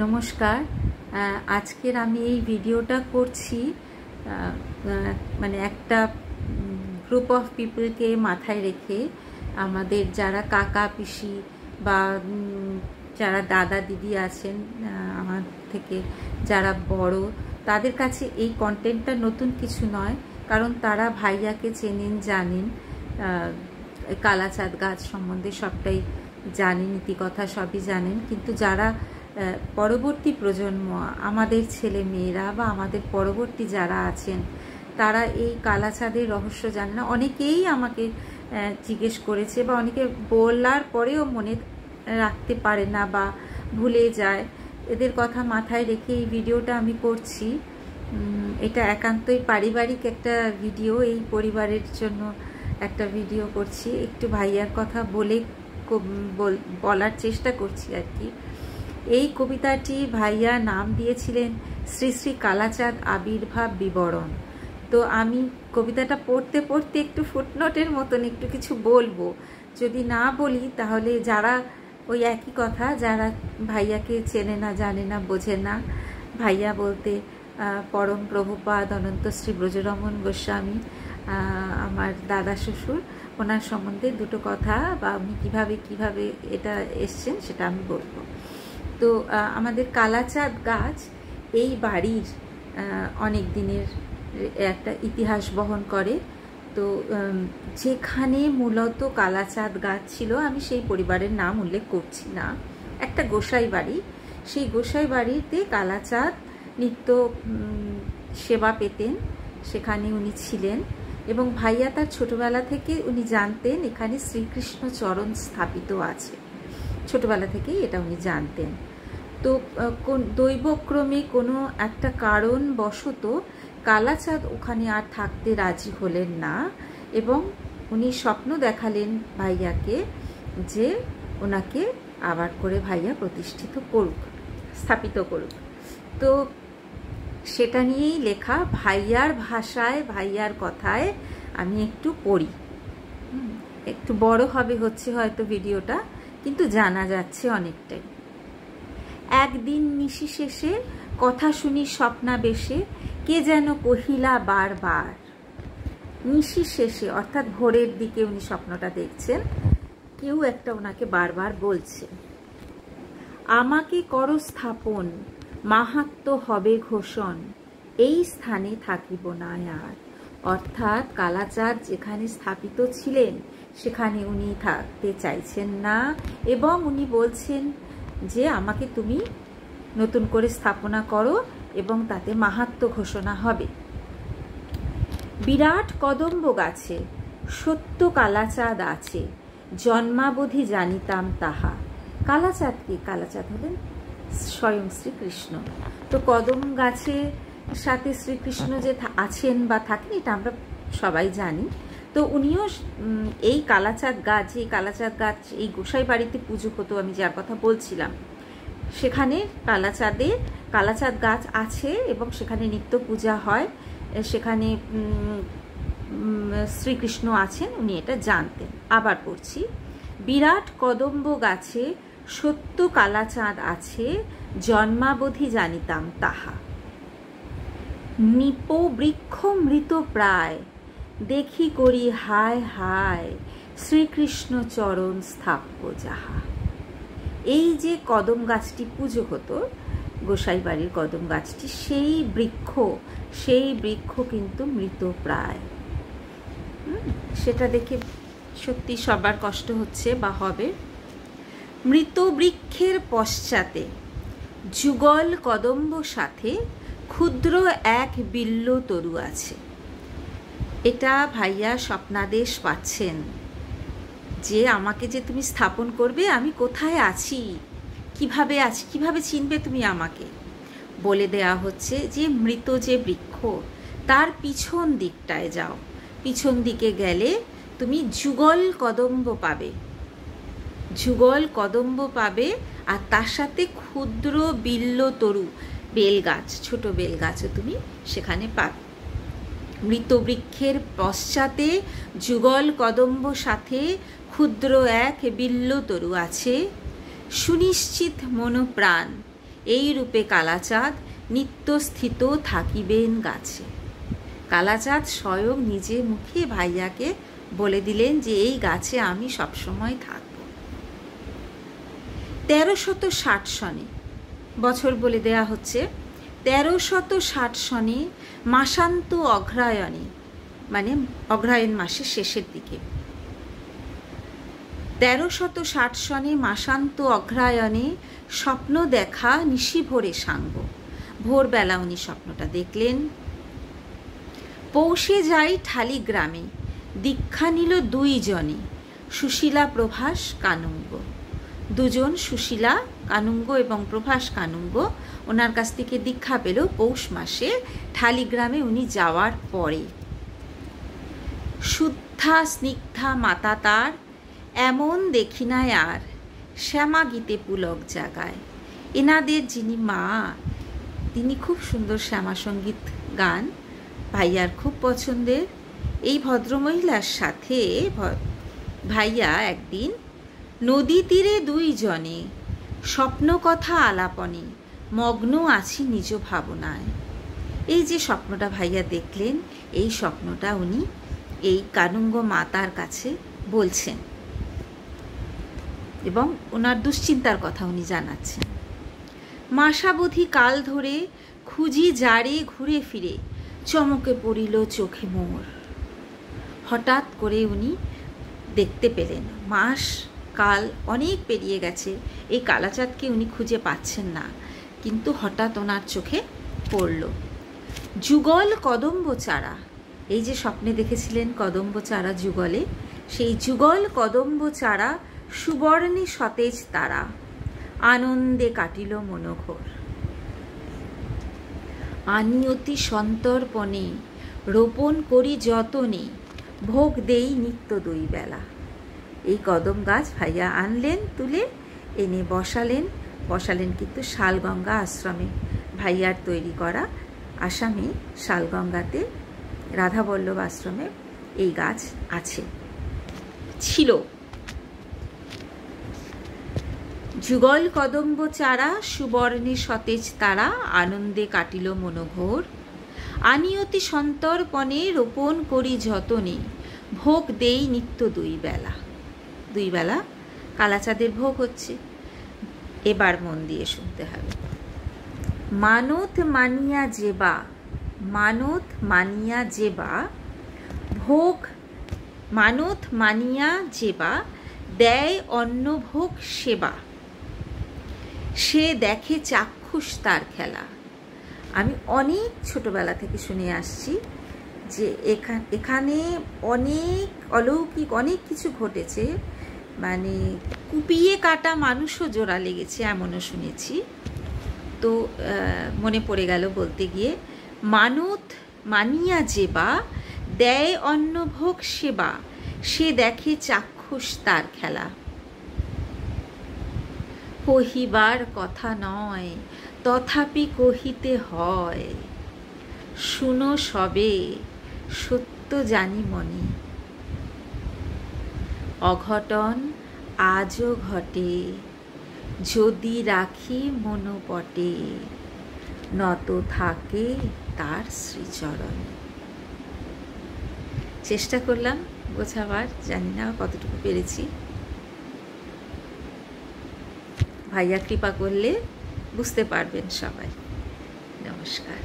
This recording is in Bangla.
নমস্কার। আজকের আমি এই ভিডিওটা করছি মানে একটা গ্রুপ অফ পিপলকে মাথায় রেখে, আমাদের যারা কাকা পিসি বা যারা দাদা দিদি আছেন আমার থেকে যারা বড়, তাদের কাছে এই কন্টেন্টটা নতুন কিছু নয়, কারণ তারা ভাইয়াকে চেনেন, জানেন, কালাচাঁদ গাছ সম্বন্ধে সবটাই জানেন, নীতিকথা সবই জানেন। কিন্তু যারা পরবর্তী প্রজন্ম, আমাদের ছেলে মেয়েরা বা আমাদের পরবর্তী যারা আছেন, তারা এই কালাচাঁদের রহস্য জানে না। অনেকেই আমাকে জিজ্ঞেস করেছে বা অনেকে বলার পরেও মনে রাখতে পারে না বা ভুলে যায়। এদের কথা মাথায় রেখে এই ভিডিওটা আমি করছি। এটা একান্তই পারিবারিক একটা ভিডিও, এই পরিবারের জন্য একটা ভিডিও করছি। একটু ভাইয়ার কথা বলার চেষ্টা করছি আর কি। এই কবিতাটি ভাইয়া নাম দিয়েছিলেন শ্রী শ্রী কালাচাঁদ আবির্ভাব বিবরণ। তো আমি কবিতাটা পড়তে পড়তে একটু ফুটনোটের মতন একটু কিছু বলবো। যদি না বলি তাহলে যারা ওই একই কথা, যারা ভাইয়াকে চেনে না, জানে না, বোঝে না, ভাইয়া বলতে পরম প্রভুপাদ অনন্ত শ্রী ব্রজরমণ গোস্বামী, আমার দাদা শ্বশুর, ওনার সম্বন্ধে দুটো কথা বা উনি কিভাবে এটা এসছেন সেটা আমি বলবো। তো আমাদের কালাচাঁদ গাছ এই বাড়ির অনেক দিনের একটা ইতিহাস বহন করে। তো যেখানে মূলত কালাচাঁদ গাছ ছিল, আমি সেই পরিবারের নাম উল্লেখ করছি না, একটা গোসাই বাড়ি। সেই গোসাই বাড়িতে কালাচাঁদ নিত্য সেবা পেতেন, সেখানে উনি ছিলেন। এবং ভাইয়া তার ছোটবেলা থেকে উনি জানতেন এখানে শ্রীকৃষ্ণ চরণ স্থাপিত আছে, ছোটবেলা থেকেই এটা উনি জানতেন। তো দৈবক্রমে কোনো একটা কারণবশত কালাচাঁদ ওখানে আর থাকতে রাজি হলেন না, এবং উনি স্বপ্ন দেখালেন ভাইয়াকে যে ওনাকে আবার করে ভাইয়া স্থাপিত করুক। তো সেটা নিয়েই লেখা, ভাইয়ার ভাষায়, ভাইয়ার কথায় আমি একটু পড়ি। একটু বড় হবে হচ্ছে হয়তো ভিডিওটা, কিন্তু জানা যাচ্ছে অনেকটাই। একদিন নিশি শেষে কথা শুনি স্বপ্নাবেশে, কে যেন কহিলা বারবার। নিশি শেষে অর্থাৎ ভোরের দিকে উনি স্বপ্নটা দেখছেন, কেউ একটা ওনাকে বারবার বলছে, আমাকে করো স্থাপন, মাহাত্ম্য হবে ঘোষণ, এই স্থানে থাকিব না আর। অর্থাৎ কালাচাঁদ যেখানে স্থাপিত ছিলেন সেখানে উনি থাকতে চাইছেন না, এবং উনি বলছেন যে আমাকে তুমি নতুন করে স্থাপনা করো এবং তাতে মাহাত্ম্য ঘোষণা হবে। বিরাট কদম্ব গাছে সত্য কালাচাঁদ আছে, জন্মাবধি জানিতাম তাহা। কালাচাঁদ কি? কালাচাঁদ হলেন স্বয়ং শ্রীকৃষ্ণ। তো কদম গাছের সাথে শ্রীকৃষ্ণ যে আছেন বা থাকেন এটা আমরা সবাই জানি। তো উনিও এই কালাচাঁদ গাছ, এই কালাচাঁদ গাছ এই গোসাই বাড়িতে পুজো হতো, আমি যার কথা বলছিলাম, সেখানে কালাচাঁদ গাছ আছে এবং সেখানে নিত্য পূজা হয়, সেখানে শ্রীকৃষ্ণ আছেন, উনি এটা জানতেন। আবার পড়ছি, বিরাট কদম্ব গাছে সত্য কালাচাঁদ আছে, জন্মাবধি জানিতাম তাহা। নিপ বৃক্ষ মৃত প্রায়, দেখি করি হায় হায়, শ্রীকৃষ্ণ চরণ স্থাপ্য যাহা। এই যে কদম গাছটি পুজো হতো, গোসাই বাড়ির কদম গাছটি, সেই বৃক্ষ কিন্তু মৃত প্রায়। সেটা দেখে সত্যি সবার কষ্ট হচ্ছে বা হবে। মৃত বৃক্ষের পশ্চাতে যুগল কদম্ব সাথে ক্ষুদ্র এক বিল্ল তরু আছে। এটা ভাইয়া স্বপ্নাদেশ পাচ্ছেন যে আমাকে যে তুমি স্থাপন করবে, আমি কোথায় আছি, কিভাবে চিনবে তুমি আমাকে। বলে দেয়া হচ্ছে যে মৃত যে বৃক্ষ, তার পিছন দিকটায় যাও, পিছন দিকে গেলে তুমি যুগল কদম্ব পাবে, আর তার সাথে ক্ষুদ্র বিল্ল তরু, বেলগাছ, ছোট বেলগাছও তুমি সেখানে পাবে। মৃত বৃক্ষের পশ্চাতে যুগল কদম্ব সাথে ক্ষুদ্র এক বিল্ল তরু আছে, সুনিশ্চিত মনোপ্রাণ এই রূপে কালাচাঁদ নিত্যস্থিত থাকিবেন গাছে। কালাচাঁদ স্বয়ং নিজে মুখে ভাইয়াকে বলে দিলেন যে এই গাছে আমি সবসময় থাকব। 1360 সনে, বছর বলে দেয়া হচ্ছে, 1360 সনে মাসান্ত অগ্রহায়ণে, মানে অগ্রহায়ণ মাসের শেষের দিকে, 1360 সনে মাসান্ত অগ্রহায়ণে স্বপ্ন দেখা নিশিভোরে সাঙ্গ। ভোরবেলা উনি স্বপ্নটা দেখলেন। পৌষে যাই ঠালি গ্রামে, দীক্ষা নিল 2 জনে, সুশীলা প্রভাস কানুঙ্গ। 2 জন, সুশীলা কানুঙ্গ এবং প্রভাস কানুঙ্গ, ওনার কাছ থেকে দীক্ষা পেল পৌষ মাসে ঠালিগ্রামে উনি যাওয়ার পরে। শুদ্ধা স্নিগ্ধা মাতা তার, এমন দেখি নাই আর, শ্যামা গীতে পুলক জাগায়। এনাদের যিনি মা, তিনি খুব সুন্দর শ্যামা সঙ্গীত গান, ভাইয়ার খুব পছন্দের। এই ভদ্রমহিলার সাথে ভাইয়া একদিন নদী তীরে 2 জনে, স্বপ্ন কথা আলাপনে, মগ্ন আছি নিজ ভাবনায়। এই যে স্বপ্নটা ভাইয়া দেখলেন, এই স্বপ্নটা উনি এই কানুঙ্গ মাতার কাছে বলছেন এবং ওনার দুশ্চিন্তার কথা উনি জানাচ্ছেন। মাসাবধি কাল ধরে খুঁজি যারে ঘুরে ফিরে, চমকে পড়িল চোখে মোর। হঠাৎ করে উনি দেখতে পেলেন মাস কাল অনেক পেরিয়ে গেছে, এই কালাচাঁদকে উনি খুঁজে পাচ্ছেন না, কিন্তু হঠাৎ ওনার চোখে পড়ল যুগল কদম্ব চারা। এই যে স্বপ্নে দেখেছিলেন কদম্ব চারা যুগলে, সেই যুগল কদম্ব চারা সুবর্ণে সতেজ তারা, আনন্দে কাটিল মনোঘোর। আনি অতি সন্তর্পণে, রোপণ করি যতনে, ভোগ দেই নিত্য 2 বেলা। এই কদম গাছ ভাইয়া আনলেন, তুলে এনে বসালেন কিন্তু শালগঙ্গা আশ্রমে, ভাইয়ার তৈরি করা আসামে শালগঙ্গাতে রাধাবল্লভ আশ্রমে এই গাছ ছিল। যুগল কদম্ব চারা সুবর্ণে সতেজ তারা, আনন্দে কাটিল মনোঘোর। আনিয়তি সন্তর্পণে, রোপণ করি যতনে, ভোগ দেই নিত্য 2 বেলা। 2 বেলা কালাচাঁদের ভোগ হচ্ছে। এবার মন দিয়ে শুনতে হবে। মানত মানিয়া যেবা, মানত মানিয়া যেবা, ভোগ মানত মানিয়া যেবা, দেয় অন্ন ভোগ সেবা, সে দেখে চাক্ষুষ তার খেলা। আমি অনেক ছোটবেলা থেকে শুনে আসছি যে এখানে অনেক অলৌকিক অনেক কিছু ঘটেছে, মানে কুপিয়ে কাটা মানুষও জোড়া লেগেছে এমনও শুনেছি। তো মনে পড়ে গেল বলতে গিয়ে, মানত মানিয়া যেবা, দেয় অন্ন ভোগ সেবা, সে দেখে চাক্ষুষ তার খেলা। কহিবার কথা নয়, তথাপি কহিতে হয়, শুনো সবে সত্য জানি মনে। অঘটন আজও ঘটে, যদি রাখি মনোপটে, নত থাকে তার শ্রীচরণে। চেষ্টা করলাম বোঝাবার, জানি না কতটুকু পেরেছি। ভাইয়া কৃপা করলে বুঝতে পারবেন সবাই। নমস্কার।